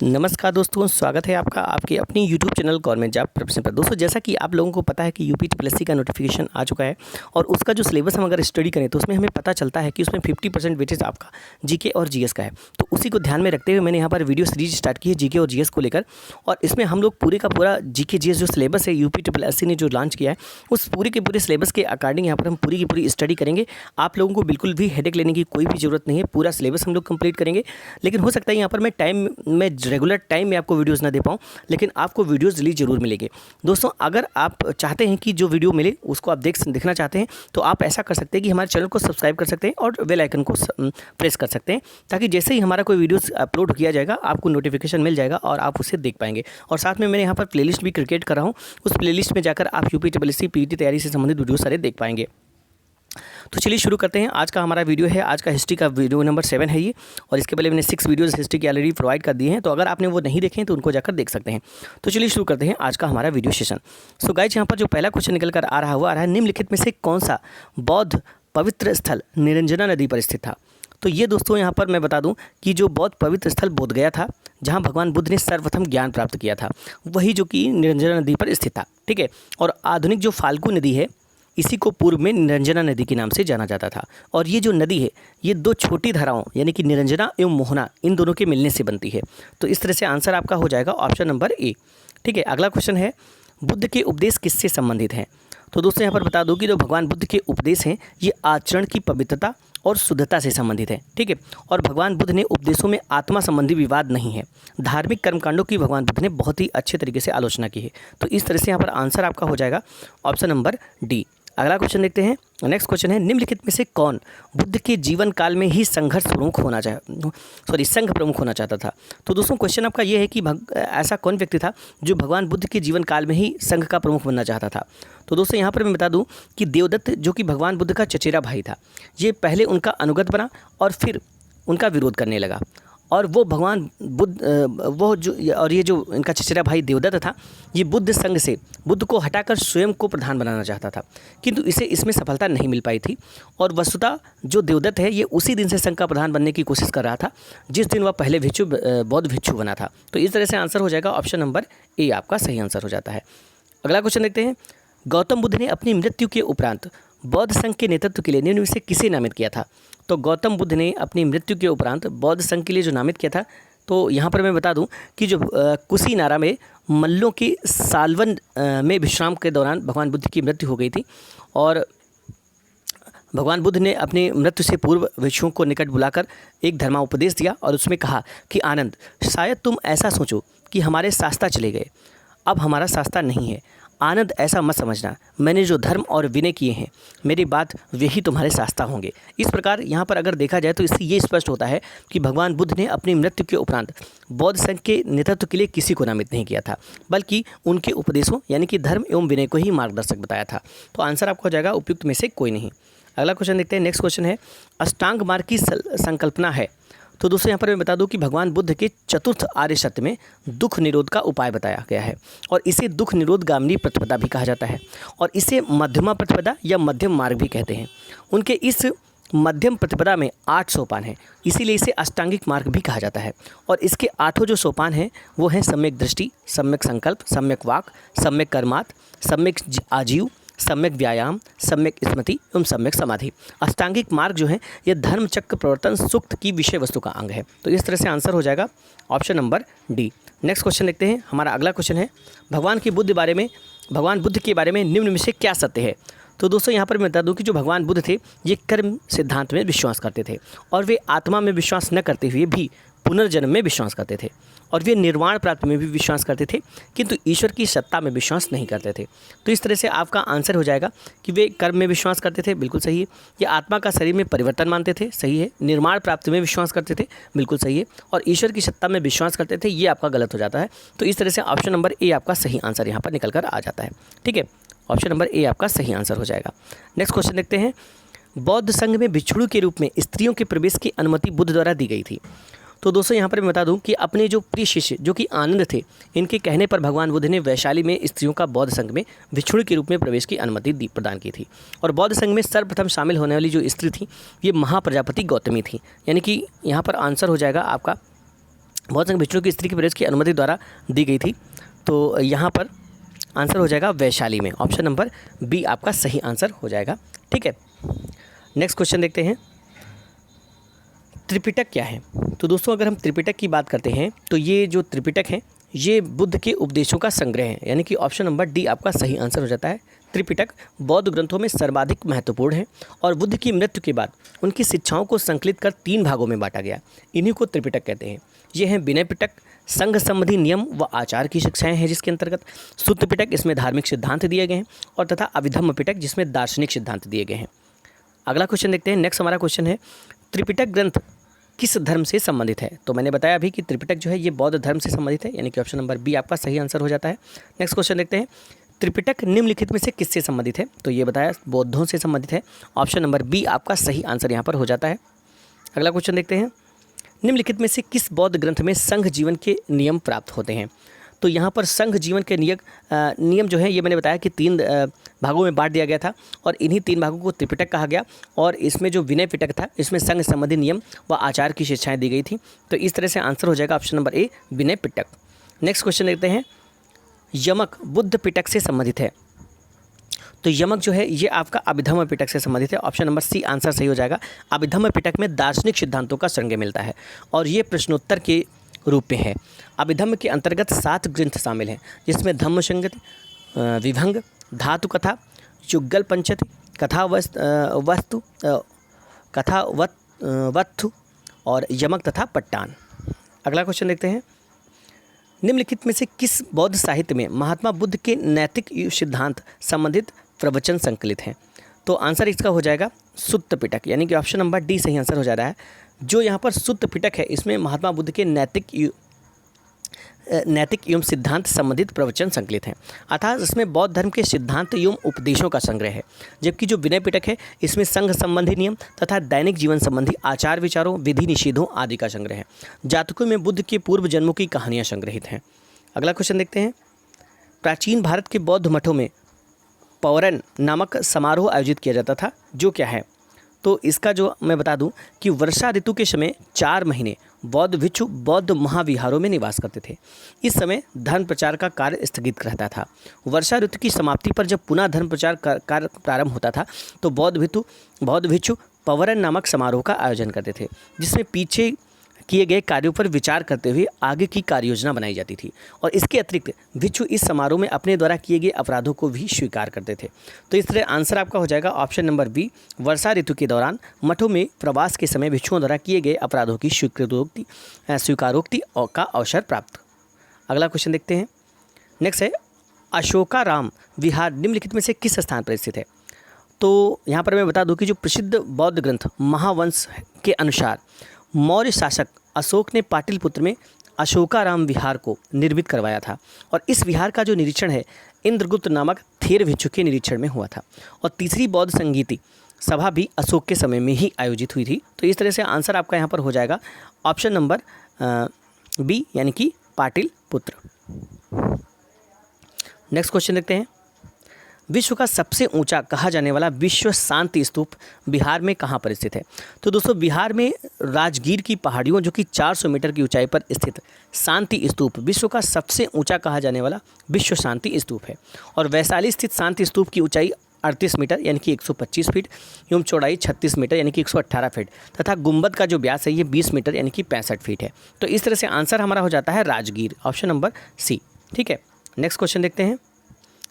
नमस्कार दोस्तों, स्वागत है आपका आपके अपनी YouTube channel government job preparation पर। दोस्तों, जैसा कि आप लोगों को पता है कि यूपीटीपीएससी का नोटिफिकेशन आ चुका है और उसका जो सिलेबस हम अगर स्टडी करें तो उसमें हमें पता चलता है कि उसमें 50% वेटेज आपका जीके और जीएस का है। तो उसी को ध्यान में रखते हुए मैंने यहाँ पर वीडियो सीरीज स्टार्ट की है जीके और जीएस को लेकर, और इसमें हम लोग पूरे का पूरा जीके जीएस जो सिलेबस है यूपीटीपीएससी ने जो लॉन्च किया है उस पूरे के पूरे सिलेबस के अकॉर्डिंग यहाँ पर हम पूरी की पूरी स्टडी करेंगे। आप लोगों को बिल्कुल भी हेडेक लेने की कोई भी ज़रूरत नहीं है, पूरा सिलेबस हम लोग कंप्लीट करेंगे। लेकिन हो सकता है यहाँ पर मैं रेगुलर टाइम में आपको वीडियोस ना दे पाऊँ, लेकिन आपको वीडियोस जल्दी जरूर मिलेंगे। दोस्तों, अगर आप चाहते हैं कि जो वीडियो मिले उसको आप देखना चाहते हैं तो आप ऐसा कर सकते हैं कि हमारे चैनल को सब्सक्राइब कर सकते हैं और बेल आइकन को प्रेस कर सकते हैं, ताकि जैसे ही हमारा कोई वीडियोस अपलोड किया जाएगा आपको नोटिफिकेशन मिल जाएगा और आप उसे देख पाएंगे। और साथ में मैंने यहाँ पर प्लेलिस्ट भी क्रिएट कर रहा हूँ, उस प्लेलिस्ट में जाकर आप यूपीटीपीएससी पीटी तैयारी से संबंधित वीडियो सारे देख पाएंगे। तो चलिए शुरू करते हैं। आज का हमारा वीडियो है, आज का हिस्ट्री का वीडियो नंबर 7 है ये, और इसके पहले मैंने 6 वीडियोस हिस्ट्री की ऑलरेडी प्रोवाइड कर दिए हैं, तो अगर आपने वो नहीं देखे हैं तो उनको जाकर देख सकते हैं। तो चलिए शुरू करते हैं आज का हमारा वीडियो सेशन। सो गाइस, यहाँ पर जो पहला क्वेश्चन निकल कर आ रहा है निम्नलिखित में से कौन सा बौद्ध पवित्र स्थल निरंजना नदी पर स्थित था। तो ये दोस्तों यहाँ पर मैं बता दूं कि जो बौद्ध पवित्र स्थल बोध गया था, जहाँ भगवान बुद्ध ने सर्वप्रथम ज्ञान प्राप्त किया था, वही जो कि निरंजना नदी पर स्थित था। ठीक है, और आधुनिक जो फाल्गु नदी है इसी को पूर्व में निरंजना नदी के नाम से जाना जाता था। और ये जो नदी है ये दो छोटी धाराओं यानी कि निरंजना एवं मोहना इन दोनों के मिलने से बनती है। तो इस तरह से आंसर आपका हो जाएगा ऑप्शन नंबर ए। ठीक है, अगला क्वेश्चन है, बुद्ध के उपदेश किससे संबंधित हैं। तो दोस्तों यहाँ पर बता दूं कि जो भगवान बुद्ध के उपदेश हैं ये आचरण की पवित्रता और शुद्धता से संबंधित है। ठीक है, और भगवान बुद्ध ने उपदेशों में आत्मा संबंधी विवाद नहीं है। धार्मिक कर्मकांडों की भगवान बुद्ध ने बहुत ही अच्छे तरीके से आलोचना की है। तो इस तरह से यहाँ पर आंसर आपका हो जाएगा ऑप्शन नंबर डी। अगला क्वेश्चन देखते हैं। नेक्स्ट क्वेश्चन है, निम्नलिखित में से कौन बुद्ध के जीवन काल में ही संघ प्रमुख होना चाहता था। तो दोस्तों क्वेश्चन आपका ये है कि ऐसा कौन व्यक्ति था जो भगवान बुद्ध के जीवन काल में ही संघ का प्रमुख बनना चाहता था। तो दोस्तों यहाँ पर मैं बता दूं कि देवदत्त जो कि भगवान बुद्ध का चचेरा भाई था, ये पहले उनका अनुगत बना और फिर उनका विरोध करने लगा। और वो भगवान बुद्ध ये जो इनका चचेरा भाई देवदत्त था, ये बुद्ध संघ से बुद्ध को हटाकर स्वयं को प्रधान बनाना चाहता था, किंतु इसे इसमें सफलता नहीं मिल पाई थी। और वस्तुतः जो देवदत्त है ये उसी दिन से संघ का प्रधान बनने की कोशिश कर रहा था जिस दिन वह पहले बौद्ध भिक्षु बना था। तो इस तरह से आंसर हो जाएगा ऑप्शन नंबर ए, आपका सही आंसर हो जाता है। अगला क्वेश्चन देखते हैं, गौतम बुद्ध ने अपनी मृत्यु के उपरांत बौद्ध संघ के नेतृत्व के लिए निम्न में से किसे नामित किया था। तो गौतम बुद्ध ने अपनी मृत्यु के उपरांत बौद्ध संघ के लिए जो नामित किया था, तो यहाँ पर मैं बता दूं कि जो कुशीनारा में मल्लों की सालवन में विश्राम के दौरान भगवान बुद्ध की मृत्यु हो गई थी। और भगवान बुद्ध ने अपनी मृत्यु से पूर्व भिक्षुओं को निकट बुलाकर एक धर्मोपदेश दिया और उसमें कहा कि आनंद, शायद तुम ऐसा सोचो कि हमारे शास्ता चले गए, अब हमारा शास्ता नहीं है। आनंद, ऐसा मत समझना, मैंने जो धर्म और विनय किए हैं मेरी बात वे ही तुम्हारे शास्ता होंगे। इस प्रकार यहाँ पर अगर देखा जाए तो इससे ये स्पष्ट होता है कि भगवान बुद्ध ने अपनी मृत्यु के उपरांत बौद्ध संघ के नेतृत्व के लिए किसी को नामित नहीं किया था, बल्कि उनके उपदेशों यानी कि धर्म एवं विनय को ही मार्गदर्शक बताया था। तो आंसर आपको हो जाएगा उपयुक्त में से कोई नहीं। अगला क्वेश्चन देखते हैं। नेक्स्ट क्वेश्चन है, अष्टांग मार्ग की संकल्पना है। तो दोस्तों यहाँ पर मैं बता दूं कि भगवान बुद्ध के चतुर्थ आर्य सत्य में दुख निरोध का उपाय बताया गया है, और इसे दुख निरोध गामिनी प्रतिपदा भी कहा जाता है, और इसे मध्यमा प्रतिपदा या मध्यम मार्ग भी कहते हैं। उनके इस मध्यम प्रतिपदा में 8 सोपान हैं, इसीलिए इसे अष्टांगिक मार्ग भी कहा जाता है। और इसके 8 जो सोपान हैं वो हैं सम्यक दृष्टि, सम्यक संकल्प, सम्यक वाक, सम्यक कर्मात, सम्यक आजीव, सम्यक व्यायाम, सम्यक स्मृति एवं सम्यक समाधि। अष्टांगिक मार्ग जो है ये धर्म चक्र प्रवर्तन सूक्त की विषय वस्तु का अंग है। तो इस तरह से आंसर हो जाएगा option number D. Next question देखते हैं। हमारा अगला क्वेश्चन है, भगवान बुद्ध के बारे में निम्न में से क्या सत्य है। तो दोस्तों यहाँ पर मैं बता दूं कि जो भगवान बुद्ध थे ये कर्म सिद्धांत में विश्वास करते थे, और वे आत्मा में विश्वास न करते हुए भी पुनर्जन्म में विश्वास करते थे, और वे निर्वाण प्राप्ति में भी विश्वास करते थे, किंतु ईश्वर की सत्ता में विश्वास नहीं करते थे। तो इस तरह से आपका आंसर हो जाएगा कि वे कर्म में विश्वास करते थे, बिल्कुल सही है। ये आत्मा का शरीर में परिवर्तन मानते थे, सही है। निर्माण प्राप्ति में विश्वास करते थे, बिल्कुल सही है। और ईश्वर की सत्ता में विश्वास करते थे, ये आपका गलत हो जाता है। तो इस तरह से ऑप्शन नंबर ए आपका सही आंसर यहाँ पर निकल कर आ जाता है। ठीक है, ऑप्शन नंबर ए आपका सही आंसर हो जाएगा। नेक्स्ट क्वेश्चन देखते हैं, बौद्ध संघ में भिक्षुओं के रूप में स्त्रियों के प्रवेश की अनुमति बुद्ध द्वारा दी गई थी। तो दोस्तों यहाँ पर मैं बता दूं कि अपने जो प्रिय शिष्य जो कि आनंद थे, इनके कहने पर भगवान बुद्ध ने वैशाली में स्त्रियों का बौद्ध संघ में भिक्षुणी के रूप में प्रवेश की अनुमति प्रदान की थी। और बौद्ध संघ में सर्वप्रथम शामिल होने वाली जो स्त्री थी ये महाप्रजापति गौतमी थी, यानी कि यहाँ पर आंसर हो जाएगा आपका बहुत संख्या बिच्छुओं की स्त्री के प्रवेश की अनुमति द्वारा दी गई थी। तो यहाँ पर आंसर हो जाएगा वैशाली में। ऑप्शन नंबर बी आपका सही आंसर हो जाएगा। ठीक है, नेक्स्ट क्वेश्चन देखते हैं, त्रिपिटक क्या है? तो दोस्तों अगर हम त्रिपिटक की बात करते हैं तो ये जो त्रिपिटक है ये बुद्ध के उपदेशों का संग्रह है, यानी कि ऑप्शन नंबर डी आपका सही आंसर हो जाता है। त्रिपिटक बौद्ध ग्रंथों में सर्वाधिक महत्वपूर्ण है और बुद्ध की मृत्यु के बाद उनकी शिक्षाओं को संकलित कर 3 भागों में बांटा गया। इन्हीं को त्रिपिटक कहते हैं। ये हैं विनय पिटक, संघ संबंधी नियम व आचार की शिक्षाएं हैं जिसके अंतर्गत, सुत्त पिटक इसमें धार्मिक सिद्धांत दिए गए हैं, और तथा अभिधम्म पिटक जिसमें दार्शनिक सिद्धांत दिए गए हैं। अगला क्वेश्चन देखते हैं। नेक्स्ट हमारा क्वेश्चन है, त्रिपिटक ग्रंथ किस धर्म से संबंधित है? तो मैंने बताया अभी कि त्रिपिटक जो है ये बौद्ध धर्म से संबंधित है, यानी कि ऑप्शन नंबर बी आपका सही आंसर हो जाता है। नेक्स्ट क्वेश्चन देखते हैं, त्रिपिटक निम्नलिखित में से किससे संबंधित है? तो ये बताया बौद्धों से संबंधित है। ऑप्शन नंबर बी आपका सही आंसर यहाँ पर हो जाता है। अगला क्वेश्चन देखते हैं, निम्नलिखित में से किस बौद्ध ग्रंथ में संघ जीवन के नियम प्राप्त होते हैं? तो यहाँ पर संघ जीवन के नियम जो है ये मैंने बताया कि 3 भागों में बांट दिया गया था, और इन्हीं 3 भागों को त्रिपिटक कहा गया। और इसमें जो विनय पिटक था इसमें संघ संबंधी नियम व आचार की शिक्षाएं दी गई थी। तो इस तरह से आंसर हो जाएगा option number A Vinaya Pitaka. Next question देखते हैं, यमक बुद्ध पिटक से संबंधित है? तो यमक जो है ये आपका अभिधम्म पिटक से संबंधित है। ऑप्शन नंबर सी आंसर सही हो जाएगा। अभिधम्म पिटक में दार्शनिक सिद्धांतों का संग्रह मिलता है और ये प्रश्नोत्तर के रूप में है। अभिधम्म के अंतर्गत 7 ग्रंथ शामिल हैं जिसमें धम्म संगति, विभंग, धातु कथा, युगल पंचति, कथावत्थु और यमक तथा पट्टान। अगला क्वेश्चन देखते हैं, निम्नलिखित में से किस बौद्ध साहित्य में महात्मा बुद्ध के नैतिक सिद्धांत संबंधित प्रवचन संकलित हैं? तो आंसर इसका हो जाएगा सुत्त पिटक, यानी कि ऑप्शन नंबर डी सही आंसर हो जा रहा है। जो यहाँ पर सुत्त पिटक है इसमें महात्मा बुद्ध के नैतिक एवं सिद्धांत संबंधित प्रवचन संकलित हैं, अर्थात इसमें बौद्ध धर्म के सिद्धांत एवं उपदेशों का संग्रह है। जबकि जो विनय पिटक है इसमें संघ संबंधी नियम तथा दैनिक जीवन संबंधी आचार विचारों, विधि निषेधों आदि का संग्रह है। जातकों में बुद्ध के पूर्व जन्मों की कहानियाँ संग्रहित हैं। अगला क्वेश्चन देखते हैं, प्राचीन भारत के बौद्ध मठों में पौरन नामक समारोह आयोजित किया जाता था, जो क्या है? तो इसका जो मैं बता दूं कि वर्षा ऋतु के समय 4 महीने बौद्ध भिक्षु बौद्ध महाविहारों में निवास करते थे। इस समय धर्म प्रचार का कार्य स्थगित रहता था। वर्षा ऋतु की समाप्ति पर जब पुनः धर्म प्रचार कार्य प्रारंभ होता था तो बौद्ध भिक्षु पौरन नामक समारोह का आयोजन करते थे, जिसमें पीछे किए गए कार्यों पर विचार करते हुए आगे की कार्य योजना बनाई जाती थी। और इसके अतिरिक्त भिक्षु इस समारोह में अपने द्वारा किए गए अपराधों को भी स्वीकार करते थे। तो इस तरह आंसर आपका हो जाएगा ऑप्शन नंबर बी, वर्षा ऋतु के दौरान मठों में प्रवास के समय भिक्षुओं द्वारा किए गए अपराधों की स्वीकारोक्ति का अवसर प्राप्त। अगला क्वेश्चन देखते हैं। नेक्स्ट है, अशोकाराम विहार निम्नलिखित में से किस स्थान पर स्थित है? तो यहाँ पर मैं बता दूँ कि जो प्रसिद्ध बौद्ध ग्रंथ महावंश के अनुसार मौर्य शासक अशोक ने पाटलिपुत्र में अशोकाराम विहार को निर्मित करवाया था, और इस विहार का जो निरीक्षण है इंद्रगुप्त नामक थेर भिक्षु के निरीक्षण में हुआ था। और तीसरी बौद्ध संगीति सभा भी अशोक के समय में ही आयोजित हुई थी। तो इस तरह से आंसर आपका यहाँ पर हो जाएगा ऑप्शन नंबर बी, यानी कि पाटलिपुत्र। नेक्स्ट क्वेश्चन देखते हैं, विश्व का सबसे ऊंचा कहा जाने वाला विश्व शांति स्तूप बिहार में कहाँ पर स्थित है? तो दोस्तों बिहार में राजगीर की पहाड़ियों जो कि 400 मीटर की ऊंचाई पर स्थित शांति स्तूप विश्व का सबसे ऊंचा कहा जाने वाला विश्व शांति स्तूप है। और वैशाली स्थित शांति स्तूप की ऊंचाई 38 मीटर यानी कि 125 फीट एवं चौड़ाई 36 मीटर यानी कि 118 फीट तथा गुंबद का जो व्यास है ये 20 मीटर यानी कि 65 फीट है। तो इस तरह से आंसर हमारा हो जाता है राजगीर, ऑप्शन नंबर सी। ठीक है, नेक्स्ट क्वेश्चन देखते हैं।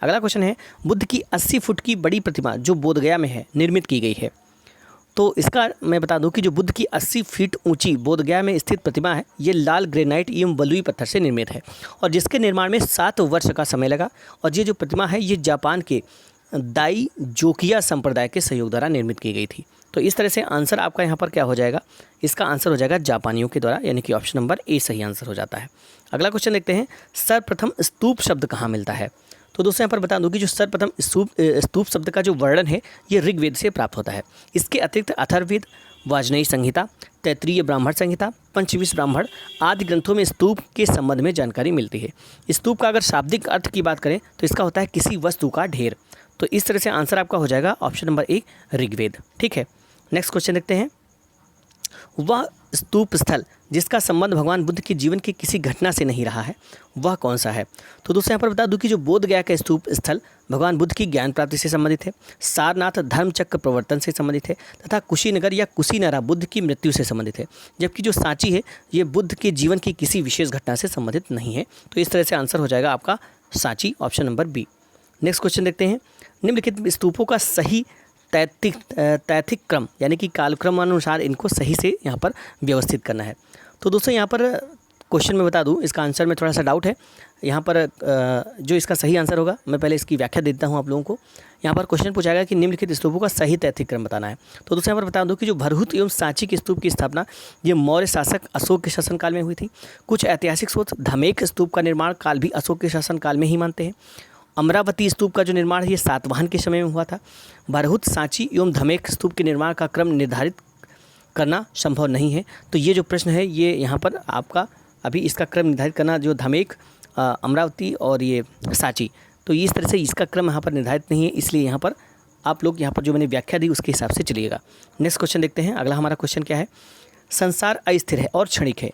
अगला क्वेश्चन है, बुद्ध की 80 फुट की बड़ी प्रतिमा जो बोधगया में है निर्मित की गई है। तो इसका मैं बता दूं कि जो बुद्ध की 80 फीट ऊंची बोधगया में स्थित प्रतिमा है ये लाल ग्रेनाइट एवं बलुई पत्थर से निर्मित है और जिसके निर्माण में 7 वर्ष का समय लगा। और ये जो प्रतिमा है ये जापान के दाई जोकिया संप्रदाय के सहयोग द्वारा निर्मित की गई थी। तो इस तरह से आंसर आपका यहाँ पर क्या हो जाएगा? इसका आंसर हो जाएगा जापानियों के द्वारा, यानी कि ऑप्शन नंबर ए सही आंसर हो जाता है। अगला क्वेश्चन देखते हैं, सर्वप्रथम स्तूप शब्द कहाँ मिलता है? तो दोस्तों यहाँ पर बता दूं कि जो सर्वप्रथम स्तूप शब्द का जो वर्णन है ये ऋग्वेद से प्राप्त होता है। इसके अतिरिक्त अथर्ववेद, वाजपेयी संहिता, तैत्तिरीय ब्राह्मण संहिता, पंचविंश ब्राह्मण आदि ग्रंथों में स्तूप के संबंध में जानकारी मिलती है। स्तूप का अगर शाब्दिक अर्थ की बात करें तो इसका होता है किसी वस्तु का ढेर। तो इस तरह से आंसर आपका हो जाएगा ऑप्शन नंबर ए ऋग्वेद। ठीक है, नेक्स्ट क्वेश्चन देखते हैं, वह स्तूप स्थल जिसका संबंध भगवान बुद्ध के जीवन की किसी घटना से नहीं रहा है, वह कौन सा है? तो दोस्तों यहाँ पर बता दूं कि जो बोध गया का स्तूप स्थल भगवान बुद्ध की ज्ञान प्राप्ति से संबंधित है, सारनाथ धर्मचक्र प्रवर्तन से संबंधित है तथा कुशीनगर या कुशीनरा बुद्ध की मृत्यु से संबंधित है, जबकि जो सांची है ये बुद्ध के जीवन की किसी विशेष घटना से संबंधित नहीं है। तो इस तरह से आंसर हो जाएगा आपका Sanchi, option number B. Next question देखते हैं। निम्नलिखित स्तूपों का सही तैथिक क्रम यानी कि कालक्रमानुसार इनको सही से यहाँ पर व्यवस्थित करना है। तो दोस्तों यहाँ पर क्वेश्चन में बता दूँ, इसका आंसर में थोड़ा सा डाउट है। यहाँ पर जो इसका सही आंसर होगा, मैं पहले इसकी व्याख्या देता हूँ आप लोगों को। यहाँ पर क्वेश्चन पूछा गया कि निम्नलिखित स्तूपों का सही तैथिक क्रम बताना है। तो दोस्तों यहाँ पर बता दूँ कि जो भरहुत एवं सांची के स्तूप की स्थापना ये मौर्य शासक अशोक के शासनकाल में हुई थी। कुछ ऐतिहासिक स्रोत धमेक स्तूप का निर्माण काल भी अशोक के शासनकाल में ही मानते हैं। अमरावती स्तूप का जो निर्माण है ये सातवाहन के समय में हुआ था। भरहुत, सांची एवं धमेक स्तूप के निर्माण का क्रम निर्धारित करना संभव नहीं है। तो ये जो प्रश्न है ये यहाँ पर आपका अभी इसका क्रम निर्धारित करना, जो धमेक, अमरावती और ये सांची, तो इस तरह से इसका क्रम यहाँ पर निर्धारित नहीं है, इसलिए यहाँ पर आप लोग यहाँ पर जो मैंने व्याख्या दी उसके हिसाब से चलिएगा। नेक्स्ट क्वेश्चन देखते हैं। अगला हमारा क्वेश्चन क्या है? संसार अस्थिर है और क्षणिक है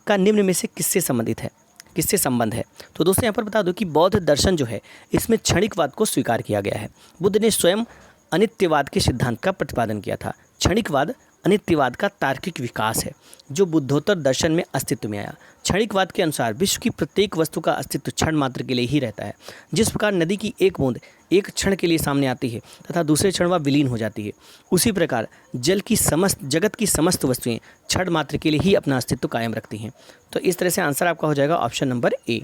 का निम्न में से किससे संबंधित है, किससे संबंध है? तो दोस्तों यहाँ पर बता दो कि बौद्ध दर्शन जो है इसमें क्षणिकवाद को स्वीकार किया गया है। बुद्ध ने स्वयं अनित्यवाद के सिद्धांत का प्रतिपादन किया था। क्षणिकवाद अनित्यवाद का तार्किक विकास है जो बुद्धोत्तर दर्शन में अस्तित्व में आया। क्षणिकवाद के अनुसार विश्व की प्रत्येक वस्तु का अस्तित्व क्षण मात्र के लिए ही रहता है। जिस प्रकार नदी की एक बूंद एक क्षण के लिए सामने आती है तथा दूसरे क्षण वह विलीन हो जाती है, उसी प्रकार जगत की समस्त वस्तुएं क्षण मात्र के लिए ही अपना अस्तित्व कायम रखती हैं। तो इस तरह से आंसर आपका हो जाएगा ऑप्शन नंबर ए।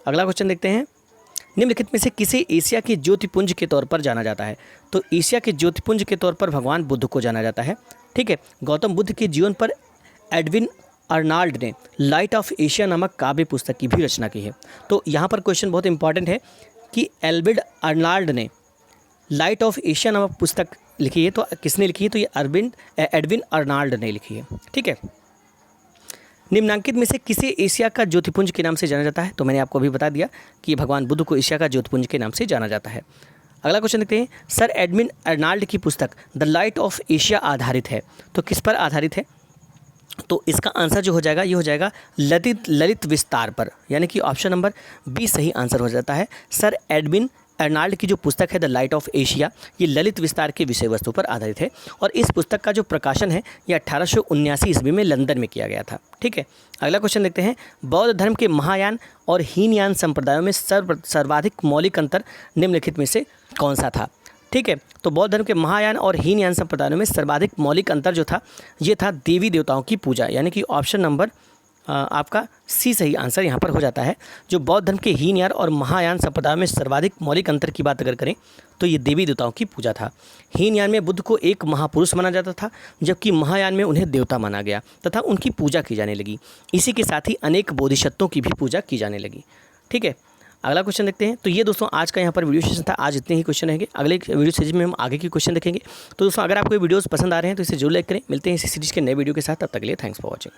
अगला क्वेश्चन देखते हैं। निम्नलिखित में से किसे एशिया के ज्योतिपुंज के तौर पर जाना जाता है? तो एशिया के ज्योतिपुंज के तौर पर भगवान बुद्ध को जाना जाता है। ठीक है, गौतम बुद्ध के जीवन पर एडविन अर्नाल्ड ने लाइट ऑफ एशिया नामक काव्य पुस्तक की भी रचना की है। तो यहाँ पर क्वेश्चन बहुत इंपॉर्टेंट है कि एल्बिड अर्नाल्ड ने लाइट ऑफ एशिया नामक पुस्तक लिखी है। तो किसने लिखी है? तो ये एडविन अर्नाल्ड ने लिखी है। ठीक है, निम्नांकित में से किसे एशिया का ज्योतिपुंज के नाम से जाना जाता है? तो मैंने आपको अभी बता दिया कि भगवान बुद्ध को एशिया का ज्योतिपुंज के नाम से जाना जाता है। अगला क्वेश्चन देखते हैं। सर एडविन अर्नाल्ड की पुस्तक द लाइट ऑफ एशिया आधारित है, तो किस पर आधारित है? तो इसका आंसर जो हो जाएगा ये हो जाएगा ललित विस्तार पर, यानी कि ऑप्शन नंबर बी सही आंसर हो जाता है। सर एडविन अर्नाल्ड की जो पुस्तक है द लाइट ऑफ एशिया ये ललित विस्तार के विषय वस्तु पर आधारित है और इस पुस्तक का जो प्रकाशन है ये 1879 ईस्वी में लंदन में किया गया था। ठीक है, अगला क्वेश्चन देखते हैं। बौद्ध धर्म के महायान और हीनयान संप्रदायों में सर्वाधिक मौलिक अंतर निम्नलिखित में से कौन सा था? ठीक है, तो बौद्ध धर्म के महायान और हीनयान संप्रदायों में सर्वाधिक मौलिक अंतर जो था ये था देवी देवताओं की पूजा, यानी कि ऑप्शन नंबर आपका सी सही आंसर यहाँ पर हो जाता है। जो बौद्ध धर्म के हीनयान और महायान संप्रदाय में सर्वाधिक मौलिक अंतर की बात अगर करें तो ये देवी देवताओं की पूजा था। हीनयान में बुद्ध को एक महापुरुष माना जाता था, जबकि महायान में उन्हें देवता माना गया तथा उनकी पूजा की जाने लगी। इसी के साथ ही अनेक बोधिसत्वों की भी पूजा की जाने लगी। ठीक है, अगला क्वेश्चन देखते हैं। तो ये दोस्तों आज का यहाँ पर वीडियो सेशन था। आज इतने ही क्वेश्चन रहेंगे, अगले वीडियो सीरीज में हम आगे की क्वेश्चन देखेंगे। तो दोस्तों अगर आपको वीडियोस पसंद आ रहे हैं तो इसे जरूर लाइक करें। मिलते हैं इसी सीरीज के नए वीडियो के साथ, तब तक के लिए थैंक्स फॉर वॉचिंग।